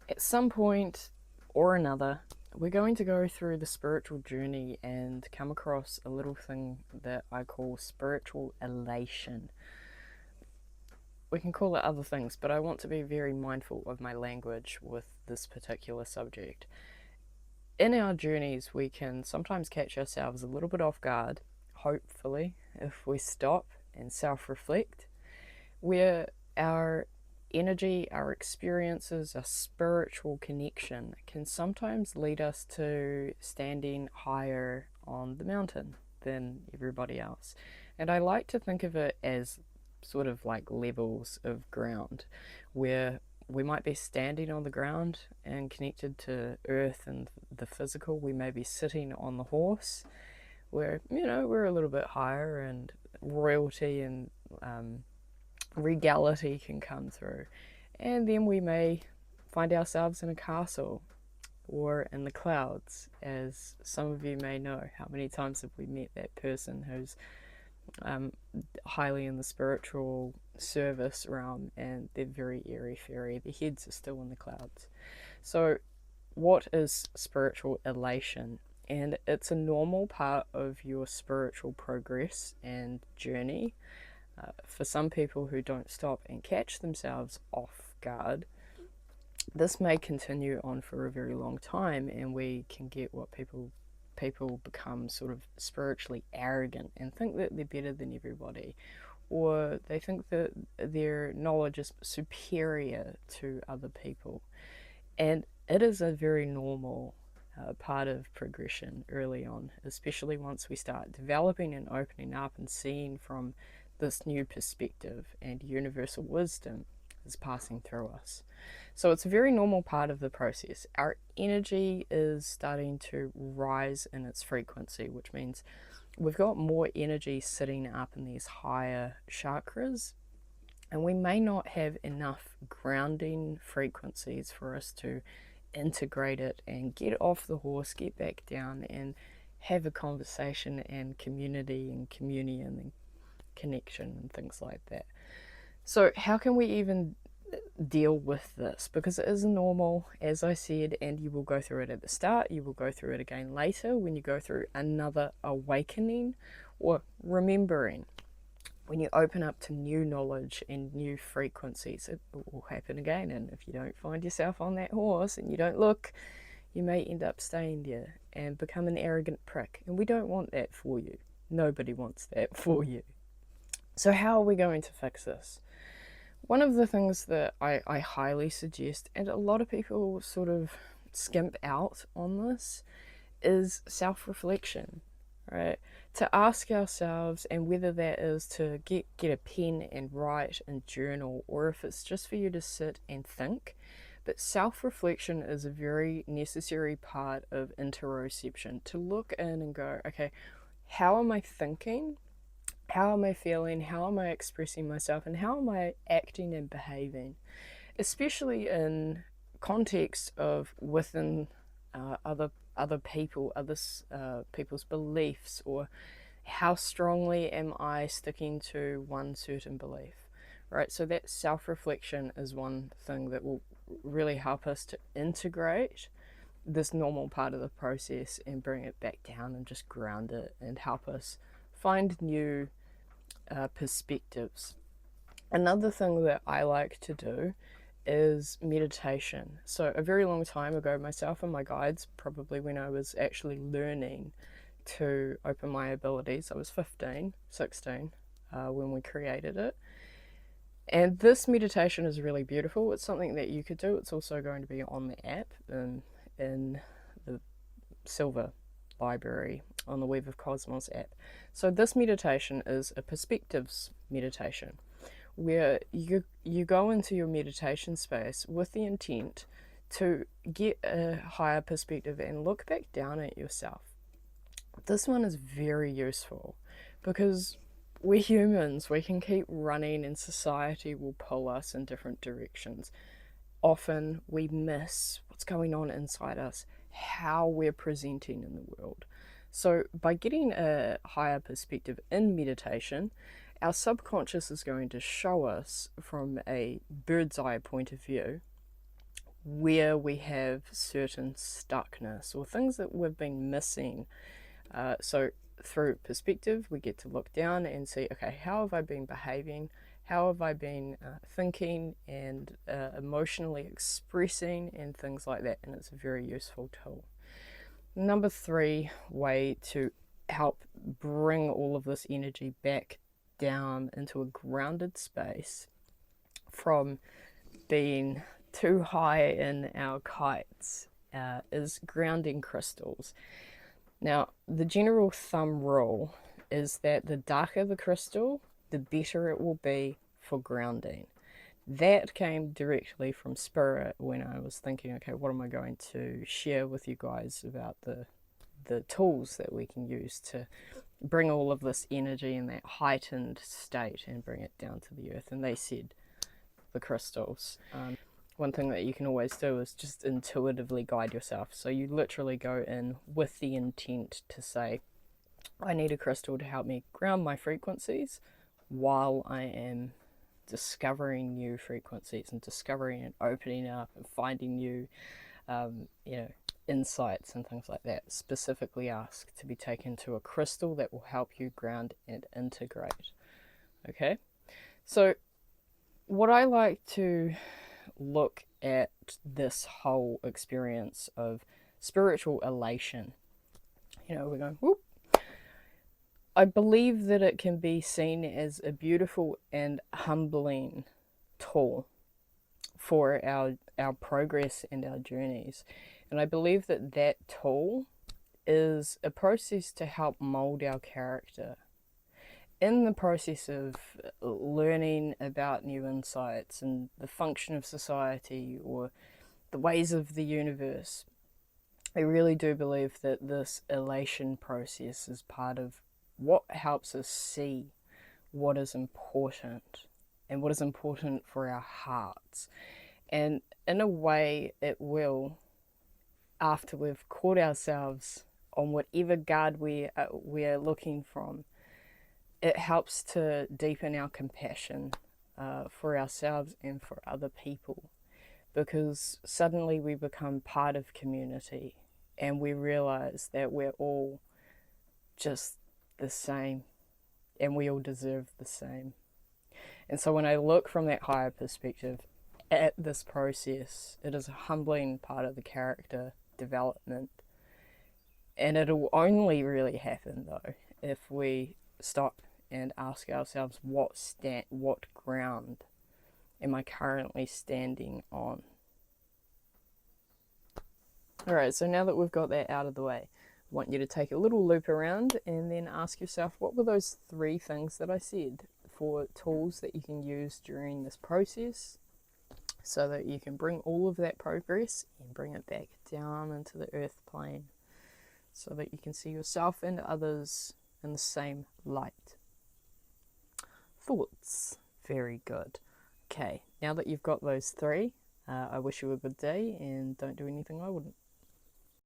At some point or another, we're going to go through the spiritual journey and come across a little thing that I call spiritual elation. We can call it other things, but I want to be very mindful of my language with this particular subject. In our journeys, we can sometimes catch ourselves a little bit off guard, hopefully, if we stop and self reflect, where our energy, our experiences, our spiritual connection can sometimes lead us to standing higher on the mountain than everybody else. And I like to think of it as sort of like levels of ground, where we might be standing on the ground and connected to earth and the physical. We may be sitting on the horse, where, we're a little bit higher, and royalty and regality can come through. And then we may find ourselves in a castle or in the clouds, as some of you may know. How many times have we met that person who's highly in the spiritual service realm and they're very airy fairy? Their heads are still in the clouds. So, what is spiritual elation? And it's a normal part of your spiritual progress and journey. For some people who don't stop and catch themselves off guard, this may continue on for a very long time, and we can get what people become sort of spiritually arrogant and think that they're better than everybody, or they think that their knowledge is superior to other people. And it is a very normal part of progression early on, especially once we start developing and opening up and seeing from this new perspective, and universal wisdom is passing through us. So it's a very normal part of the process. Our energy is starting to rise in its frequency, which means we've got more energy sitting up in these higher chakras, and we may not have enough grounding frequencies for us to integrate it and get off the horse, get back down, and have a conversation and community and communion and connection and things like that. So, how can we even deal with this? Because it is normal, as I said, and you will go through it at the start, you will go through it again later when you go through another awakening or remembering. When you open up to new knowledge and new frequencies, it will happen again. And if you don't find yourself on that horse and you don't look, you may end up staying there and become an arrogant prick. And we don't want that for you. Nobody wants that for you. So, how are we going to fix this? One of the things that I highly suggest, and a lot of people sort of skimp out on this, is self reflection, right? To ask ourselves, and whether that is to get a pen and write and journal, or if it's just for you to sit and think. But self reflection is a very necessary part of interoception, to look in and go, okay, how am I thinking? How am I feeling? How am I expressing myself? And how am I acting and behaving? Especially in context of within other people, people's beliefs, or how strongly am I sticking to one certain belief, right? So that self-reflection is one thing that will really help us to integrate this normal part of the process and bring it back down and just ground it and help us find new perspectives. Another thing that I like to do is meditation. So, a very long time ago, myself and my guides, probably when I was actually learning to open my abilities, I was 15, 16 when we created it. And this meditation is really beautiful. It's something that you could do. It's also going to be on the app in the Silver library on the Weave of Cosmos app. So this meditation is a perspectives meditation, where you go into your meditation space with the intent to get a higher perspective and look back down at yourself. This one is very useful because we're humans, we can keep running and society will pull us in different directions. Often we miss what's going on inside us, how we're presenting in the world. So, by getting a higher perspective in meditation, our subconscious is going to show us from a bird's eye point of view where we have certain stuckness or things that we've been missing. So through perspective, we get to look down and see, okay, how have I been behaving? How have I been thinking and emotionally expressing and things like that? And it's a very useful tool. Number 3 way to help bring all of this energy back down into a grounded space from being too high in our kites is grounding crystals. Now, the general thumb rule is that the darker the crystal, the better it will be for grounding. That came directly from Spirit when I was thinking, okay, what am I going to share with you guys about the tools that we can use to bring all of this energy in that heightened state and bring it down to the earth. And they said the crystals. One thing that you can always do is just intuitively guide yourself. So you literally go in with the intent to say, I need a crystal to help me ground my frequencies while I am discovering new frequencies and discovering and opening up and finding new insights and things like that. Specifically ask to be taken to a crystal that will help you ground and integrate. Okay, so what I like to look at this whole experience of spiritual elation, we're going, whoop. I believe that it can be seen as a beautiful and humbling tool for our progress and our journeys. And I believe that that tool is a process to help mold our character. In the process of learning about new insights and the function of society or the ways of the universe, I really do believe that this elation process is part of what helps us see what is important and what is important for our hearts. And in a way, it will, after we've caught ourselves on whatever guard we're looking from, it helps to deepen our compassion for ourselves and for other people, because suddenly we become part of community and we realize that we're all just the same and we all deserve the same. And so when I look from that higher perspective at this process, it is a humbling part of the character development. And it'll only really happen though if we stop and ask ourselves, what ground am I currently standing on? Alright, so now that we've got that out of the way, I want you to take a little loop around and then ask yourself, what were those 3 things that I said for tools that you can use during this process so that you can bring all of that progress and bring it back down into the earth plane so that you can see yourself and others in the same light. Thoughts. Very good. Okay, now that you've got those 3, I wish you a good day and don't do anything I wouldn't.